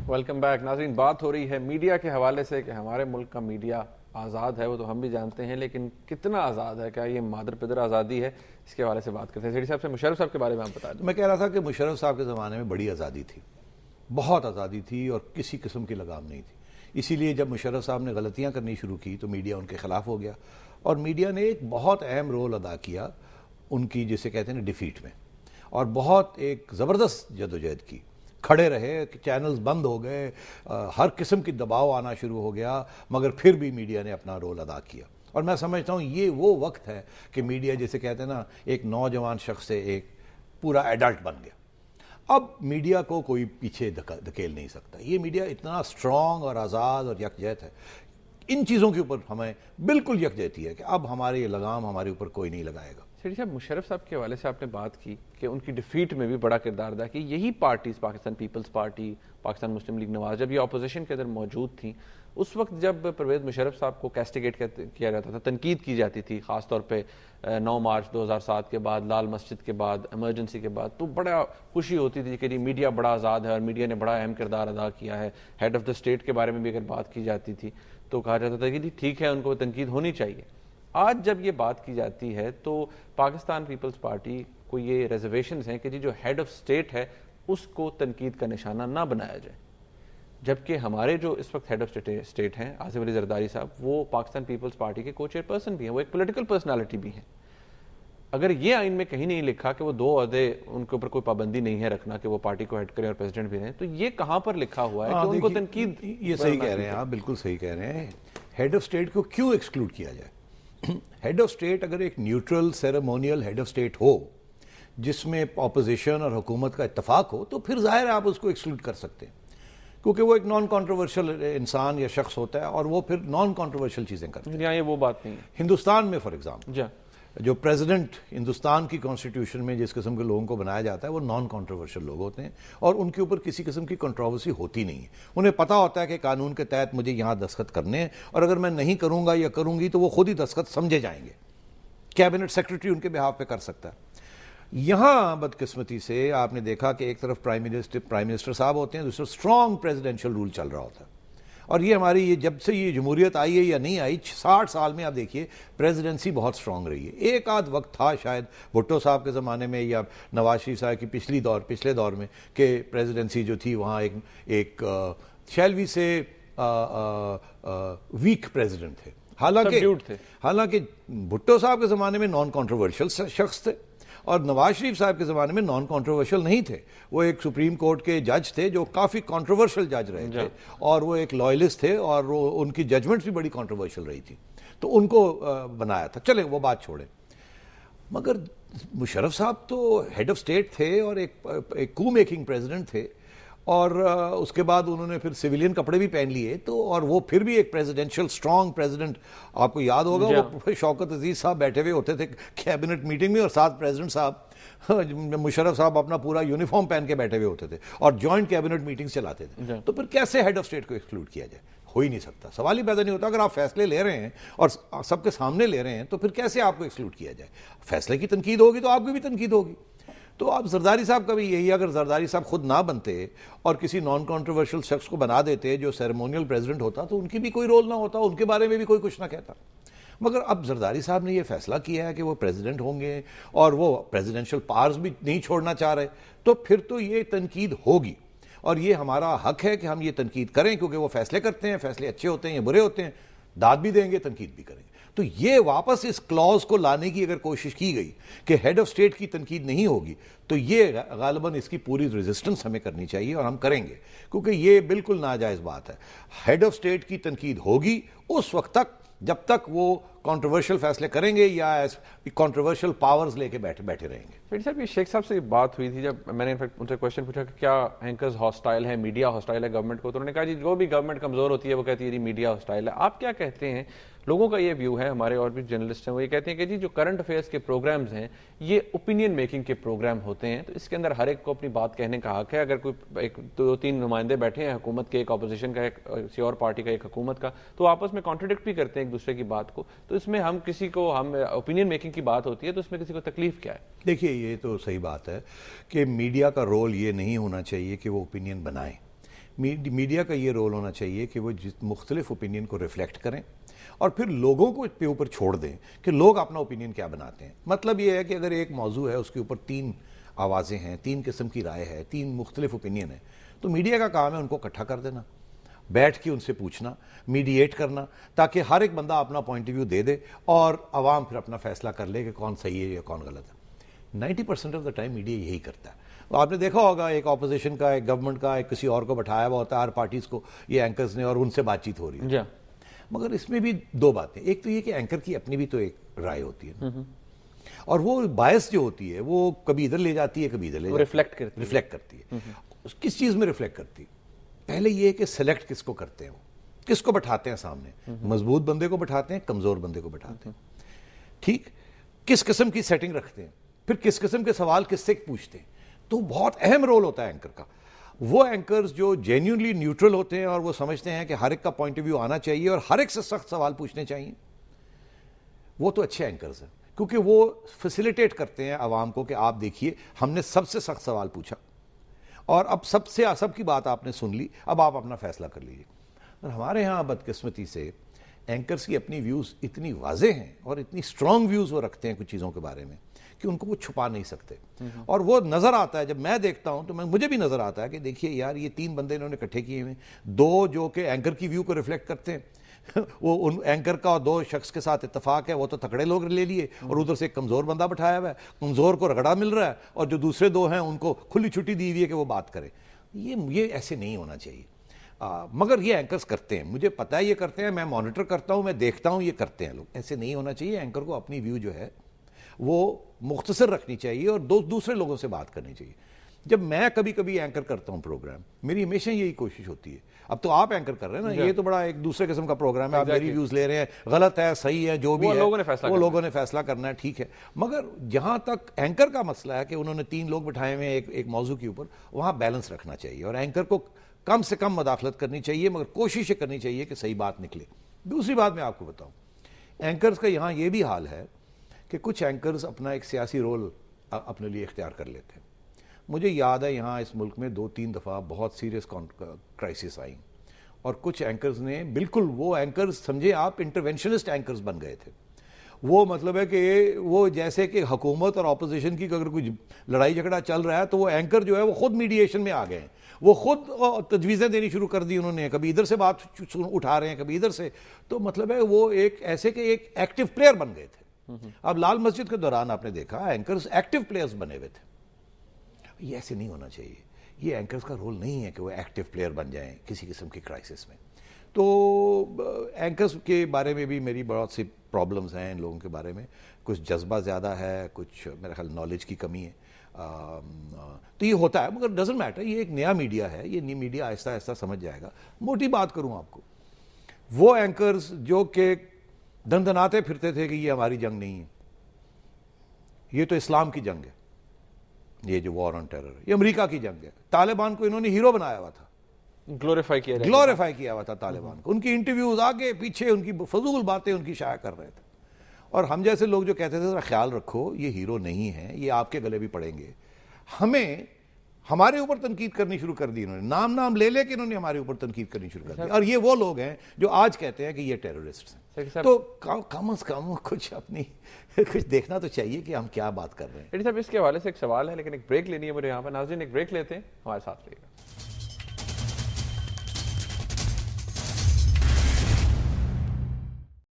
Welcome back नाज़रीन। बात हो रही है मीडिया के हवाले से कि हमारे मुल्क का मीडिया आज़ाद है, वो तो हम भी जानते हैं, लेकिन कितना आज़ाद है, क्या ये मादर पिदर आज़ादी है? इसके हवाले से बात करते हैं। सेठी साहब से मुशर्रफ साहब के बारे में आप बता दें। मैं कह रहा था कि मुशर्रफ साहब के ज़माने में बड़ी आज़ादी थी, बहुत आज़ादी थी और किसी किस्म की लगाम नहीं थी। इसीलिए जब मुशर्रफ साहब ने गलतियाँ करनी शुरू की तो मीडिया उनके ख़िलाफ़ हो गया और मीडिया ने एक बहुत अहम रोल अदा किया उनकी, जिसे कहते हैं, डिफीट में, और बहुत एक ज़बरदस्त जदोजहद की। खड़े रहे, चैनल्स बंद हो गए, हर किस्म की दबाव आना शुरू हो गया, मगर फिर भी मीडिया ने अपना रोल अदा किया। और मैं समझता हूँ ये वो वक्त है कि मीडिया, जिसे कहते हैं ना, एक नौजवान शख्स से एक पूरा एडल्ट बन गया। अब मीडिया को कोई पीछे धकेल नहीं सकता। ये मीडिया इतना स्ट्रांग और आज़ाद और यकजहत है, इन चीज़ों के ऊपर हमें बिल्कुल यकजहती है कि अब हमारे ये लगाम हमारे ऊपर कोई नहीं लगाएगा। सेठी साहब, मुशर्रफ साहब के हवाले से आपने बात की कि उनकी डिफीट में भी बड़ा किरदार अदा कि यही parties, Pakistan Peoples Party, Pakistan Muslim League Nawaz, जब ये अपोजिशन के अंदर मौजूद थी, उस वक्त जब परवेज़ मुशर्रफ साहब को कैस्टिगेट किया जाता था, तनकीद की जाती थी, ख़ासतौर पे 9 मार्च 2007 के बाद, लाल मस्जिद के बाद, इमरजेंसी के बाद, तो बड़ा खुशी होती थी कि मीडिया बड़ा आज़ाद है और मीडिया ने बड़ा अहम किरदार अदा किया है। हेड ऑफ द स्टेट के बारे में भी अगर बात की जाती थी तो कहा जाता था कि ठीक है, उनको तनकीद होनी चाहिए। आज जब ये बात की जाती है तो पाकिस्तान पीपल्स पार्टी को ये रिजर्वेशंस हैं कि जी जो हेड ऑफ स्टेट है उसको तनकीद का निशाना ना बनाया जाए, जबकि हमारे जो इस वक्त हेड ऑफ स्टेट हैं आसिफ अली जरदारी साहब, वो पाकिस्तान पीपल्स पार्टी के को चेयरपर्सन भी हैं, वो एक पॉलिटिकल पर्सनालिटी भी हैं। अगर ये आइन में कहीं नहीं लिखा कि वो 2 ओहदे, उनके ऊपर कोई पाबंदी नहीं है रखना कि वो पार्टी को हेड करें और प्रेसिडेंट भी रहें, तो ये कहां पर लिखा हुआ है कि उनको तनकीद? ये सही कह रहे हैं आप, बिल्कुल सही कह रहे हैं। हेड ऑफ स्टेट को क्यों एक्सक्लूड किया जाए? हेड ऑफ स्टेट अगर एक neutral ceremonial head of state हो जिसमें अपोजिशन और हुकूमत का इत्तफाक हो, तो फिर जाहिर है आप उसको एक्सक्लूड कर सकते हैं, क्योंकि वो एक नॉन कॉन्ट्रोवर्शियल इंसान या शख्स होता है और वो फिर नॉन कॉन्ट्रोवर्शियल चीज़ें करते हैं। यहाँ ये वो बात नहीं है। हिंदुस्तान में फॉर एग्जाम्पल जी, जो प्रेसिडेंट हिंदुस्तान की कॉन्स्टिट्यूशन में जिस किस्म के लोगों को बनाया जाता है वो नॉन कॉन्ट्रोवर्शियल लोग होते हैं और उनके ऊपर किसी किस्म की कंट्रोवर्सी होती नहीं है। उन्हें पता होता है कि कानून के तहत मुझे यहाँ दस्तखत करने हैं और अगर मैं नहीं करूँगा या करूँगी तो वो खुद ही दस्तखत समझे जाएंगे। कैबिनेट सेक्रेटरी उनके बिहाफ पे कर सकता है। यहाँ बदकिस्मती से आपने देखा कि एक तरफ प्राइम मिनिस्टर साहब होते हैं, दूसरा स्ट्रॉन्ग प्रेसिडेंशियल रूल चल रहा होता है। और ये हमारी, ये जब से ये जमहूरियत आई है या नहीं आई, 60 साल में आप देखिए प्रेसिडेंसी बहुत स्ट्रांग रही है। एक आध वक्त था शायद भुट्टो साहब के ज़माने में या नवाज शरीफ साहब की पिछले दौर में कि प्रेसिडेंसी जो थी वहाँ एक शैलवी से वीक प्रेसिडेंट थे। हालांकि भुट्टो साहब के ज़माने में नॉन कॉन्ट्रोवर्शियल शख्स थे और नवाज शरीफ साहब के ज़माने में नॉन कॉन्ट्रोवर्शियल नहीं थे। वो एक सुप्रीम कोर्ट के जज थे जो काफ़ी कॉन्ट्रोवर्शियल जज रहे थे और वो एक लॉयलिस्ट थे और वो उनकी जजमेंट्स भी बड़ी कॉन्ट्रोवर्शियल रही थी, तो उनको बनाया था। चलें वो बात छोड़ें, मगर मुशर्रफ साहब तो हेड ऑफ स्टेट थे और एक कू मेकिंग प्रेसिडेंट थे और उसके बाद उन्होंने फिर सिविलियन कपड़े भी पहन लिए, तो और वो फिर भी एक प्रेसिडेंशियल स्ट्रांग प्रेसिडेंट। आपको याद होगा वो शौकत अजीज साहब बैठे हुए होते थे कैबिनेट मीटिंग में और साथ प्रेसिडेंट साहब मुशर्रफ साहब अपना पूरा यूनिफॉर्म पहन के बैठे हुए होते थे और जॉइंट कैबिनेट मीटिंग चलाते थे। तो फिर कैसे हेड ऑफ स्टेट को एक्सक्लूड किया जाए? हो ही नहीं सकता, सवाल ही पैदा नहीं होता। अगर आप फैसले ले रहे हैं और सबके सामने ले रहे हैं तो फिर कैसे आपको एक्सक्लूड किया जाए? फैसले की तनकीद होगी तो आपकी भी तनकीद होगी। तो आप जरदारी साहब का भी यही, अगर जरदारी साहब खुद ना बनते और किसी नॉन कॉन्ट्रोवर्शियल शख्स को बना देते जो सेरेमोनियल प्रेसिडेंट होता तो उनकी भी कोई रोल ना होता, उनके बारे में भी कोई कुछ ना कहता। मगर अब जरदारी साहब ने यह फैसला किया है कि वो प्रेसिडेंट होंगे और वो प्रेसिडेंशियल पावर्स भी नहीं छोड़ना चाह रहे, तो फिर तो ये तनकीद होगी और ये हमारा हक है कि हम ये तनकीद करें, क्योंकि वो फैसले करते हैं, फैसले अच्छे होते हैं या बुरे होते हैं, दाद भी देंगे, तनकीद भी करेंगे। तो ये वापस इस क्लॉज को लाने की अगर कोशिश की गई कि हेड ऑफ स्टेट की तनकीद नहीं होगी, तो ये गालिबन इसकी पूरी रेजिस्टेंस हमें करनी चाहिए और हम करेंगे, क्योंकि ये बिल्कुल नाजायज़ बात है। हेड ऑफ स्टेट की तनकीद होगी उस वक्त तक जब तक वो कंट्रोवर्शियल फैसले करेंगे या कंट्रोवर्शियल पावर्स लेके बैठे रहेंगे। फिर साहब, ये शेख साहब से बात हुई थी जब मैंने इनफैक्ट उनसे क्वेश्चन पूछा कि क्या एंकर्स हॉस्टाइल है, मीडिया हॉस्टाइल है गवर्नमेंट को, तो उन्होंने कहा जी जो भी गवर्नमेंट कमजोर होती है वो कहती है जी मीडिया हॉस्टाइल है। आप क्या कहते हैं? लोगों का ये व्यू है, हमारे और भी जर्नलिस्ट हैं वो ये कहते हैं कि जी जो करंट अफेयर्स के प्रोग्राम्स हैं ये ओपिनियन मेकिंग के प्रोग्राम होते हैं, तो इसके अंदर हर एक को अपनी बात कहने का हक है। अगर कोई एक 2-3 नुमाइंदे बैठे हैं हुकूमत के, एक अपोजिशन का, एक किसी और पार्टी का, एक हुकूमत का, तो आपस में कॉन्ट्रडिक्ट भी करते हैं एक दूसरे की बात को, तो इसमें हम ओपिनियन मेकिंग की बात होती है तो इसमें किसी को तकलीफ क्या है? देखिए, ये तो सही बात है कि मीडिया का रोल ये नहीं होना चाहिए कि वो ओपिनियन बनाए। मीडिया का ये रोल होना चाहिए कि वो मुख्तलिफ ओपिनियन को रिफ्लेक्ट करें और फिर लोगों को पे ऊपर छोड़ दें कि लोग अपना ओपिनियन क्या बनाते हैं। मतलब ये है कि अगर एक मौजू है, उसके ऊपर 3 आवाज़ें हैं, 3 किस्म की राय है, 3 मुख्तलिफ ओपिनियन है, तो मीडिया का काम है उनको इकट्ठा कर देना, बैठ के उनसे पूछना, मीडिएट करना, ताकि हर एक बंदा अपना पॉइंट ऑफ व्यू दे दे और आवाम फिर अपना फैसला कर ले कि कौन सही है या कौन गलत है। 90% ऑफ द टाइम मीडिया यही करता है। तो आपने देखा होगा एक ऑपोजिशन का, एक गवर्नमेंट का, एक किसी और को बैठाया हुआ होता है, हर पार्टीज को, ये एंकर्स ने, और उनसे बातचीत हो रही है। मगर इसमें भी 2 बातें, एक तो ये कि एंकर की अपनी भी तो एक राय होती है और वो बायस जो होती है वो कभी इधर ले जाती है, कभी इधर ले जाती है, रिफ्लेक्ट करती है। किस चीज में रिफ्लेक्ट करती है? पहले ये कि सेलेक्ट किसको करते हैं, वो किसको बैठाते हैं सामने, मजबूत बंदे को बैठाते हैं, कमजोर बंदे को बैठाते हैं, ठीक, किस किस्म की सेटिंग रखते हैं, फिर किस किस्म के सवाल किससे पूछते हैं। तो बहुत अहम रोल होता है एंकर का। वो एंकर्स जो जेन्युइनली न्यूट्रल होते हैं और वो समझते हैं कि हर एक का पॉइंट ऑफ व्यू आना चाहिए और हर एक से सख्त सवाल पूछने चाहिए, वो तो अच्छे एंकर्स हैं, क्योंकि वो फैसिलिटेट करते हैं आवाम को कि आप देखिए हमने सबसे सख्त सवाल पूछा और अब सबकी बात आपने सुन ली, अब आप अपना फैसला कर लीजिए। और हमारे यहाँ बदकिस्मती से एंकर्स की अपनी व्यूज़ इतनी वाजे हैं और इतनी स्ट्रॉन्ग व्यूज़ वो रखते हैं कुछ चीज़ों के बारे में कि उनको वो छुपा नहीं सकते। और वो नज़र आता है, जब मैं देखता हूं तो मुझे भी नज़र आता है कि देखिए यार, ये 3 बंदे इन्होंने इकट्ठे किए हुए, 2 जो कि एंकर की व्यू को रिफ्लेक्ट करते हैं वो उन एंकर का और 2 शख्स के साथ इत्तेफाक है, वो तो तकड़े लोग ले लिए, और उधर से एक कमज़ोर बंदा बैठाया हुआ है, कमज़ोर को रगड़ा मिल रहा है, और जो दूसरे 2 हैं उनको खुली छुट्टी दी हुई है कि वो बात करें। ये ऐसे नहीं होना चाहिए। मगर ये एंकर्स करते हैं, मुझे पता है ये करते हैं, मैं मॉनिटर करता हूं, मैं देखता हूं ये करते हैं लोग। ऐसे नहीं होना चाहिए। एंकर को अपनी व्यू जो है वो मुख्तसर रखनी चाहिए और दूसरे लोगों से बात करनी चाहिए। जब मैं कभी कभी एंकर करता हूं प्रोग्राम, मेरी हमेशा यही कोशिश होती है, अब तो आप एंकर कर रहे हैं ना, ये तो बड़ा एक दूसरे किस्म का प्रोग्राम है, आप मेरी व्यूज ले रहे हैं, गलत है सही है जो भी है वो लोगों ने फैसला करना है, ठीक है। मगर जहां तक एंकर का मसला है कि उन्होंने 3 लोग बिठाए हुए हैं एक मौजू के ऊपर, वहां बैलेंस रखना चाहिए और एंकर को कम से कम मदाखलत करनी चाहिए, मगर कोशिश करनी चाहिए कि सही बात निकले। दूसरी बात मैं आपको बताऊं, एंकर्स का यहां यह भी हाल है कि कुछ एंकर्स अपना एक सियासी रोल अपने लिए इख्तियार कर लेते हैं। मुझे याद है यहाँ इस मुल्क में 2-3 दफ़ा बहुत सीरियस क्राइसिस आई और कुछ एंकर्स ने बिल्कुल, वो एंकर्स समझे आप इंटरवेंशनिस्ट एंकर्स बन गए थे। वो मतलब है कि वो जैसे कि हुकूमत और ऑपोजिशन की अगर कुछ लड़ाई झगड़ा चल रहा है तो वो एंकर जो है वो खुद मीडिएशन में आ गए हैं, वो खुद तजवीज़ें देनी शुरू कर दी उन्होंने, कभी इधर से बात उठा रहे हैं, कभी इधर से। तो मतलब है वो एक ऐसे के एक एक्टिव प्लेयर बन गए थे। अब लाल मस्जिद के दौरान आपने देखा एंकर्स एक्टिव प्लेयर्स बने हुए थे। ये ऐसे नहीं होना चाहिए। ये एंकर्स का रोल नहीं है कि वो एक्टिव प्लेयर बन जाएं किसी किस्म की क्राइसिस में। तो एंकर्स के बारे में भी मेरी बहुत सी प्रॉब्लम्स हैं इन लोगों के बारे में। कुछ जज्बा ज़्यादा है, कुछ मेरे ख्याल नॉलेज की कमी है। तो ये होता है, मगर डजंट मैटर। ये एक नया मीडिया है, ये मीडिया आहिस्ता आहिस्ता समझ जाएगा। मोटी बात करूं आपको, वो एंकर्स जो कि दंदनाते फिरते थे कि ये हमारी जंग नहीं है, ये तो इस्लाम की जंग है, ये जो वॉर ऑन टेरर है ये अमेरिका की जंग है। तालिबान को इन्होंने हीरो बनाया हुआ था, ग्लोरीफाई किया हुआ था तालिबान को। उनकी इंटरव्यूज आगे पीछे उनकी फजूल बातें उनकी शाया कर रहे थे, और हम जैसे लोग जो कहते थे जरा ख्याल रखो ये हीरो नहीं है, ये आपके गले भी पड़ेंगे। हमें हमारे ऊपर तनकीद करनी शुरू कर दी इन्होंने, नाम ले लेके इन्होंने हमारे ऊपर तनकीद करनी शुरू कर दी। और ये वो लोग हैं जो आज कहते हैं कि ये टेररिस्ट हैं। तो कम से कम कुछ अपनी कुछ देखना तो चाहिए कि हम क्या बात कर रहे हैं। साहब, इसके हवाले से एक सवाल है, लेकिन एक ब्रेक लेनी है मुझे यहाँ पर। नाज़रीन, एक ब्रेक लेते हैं, हमारे साथ रहिएगा।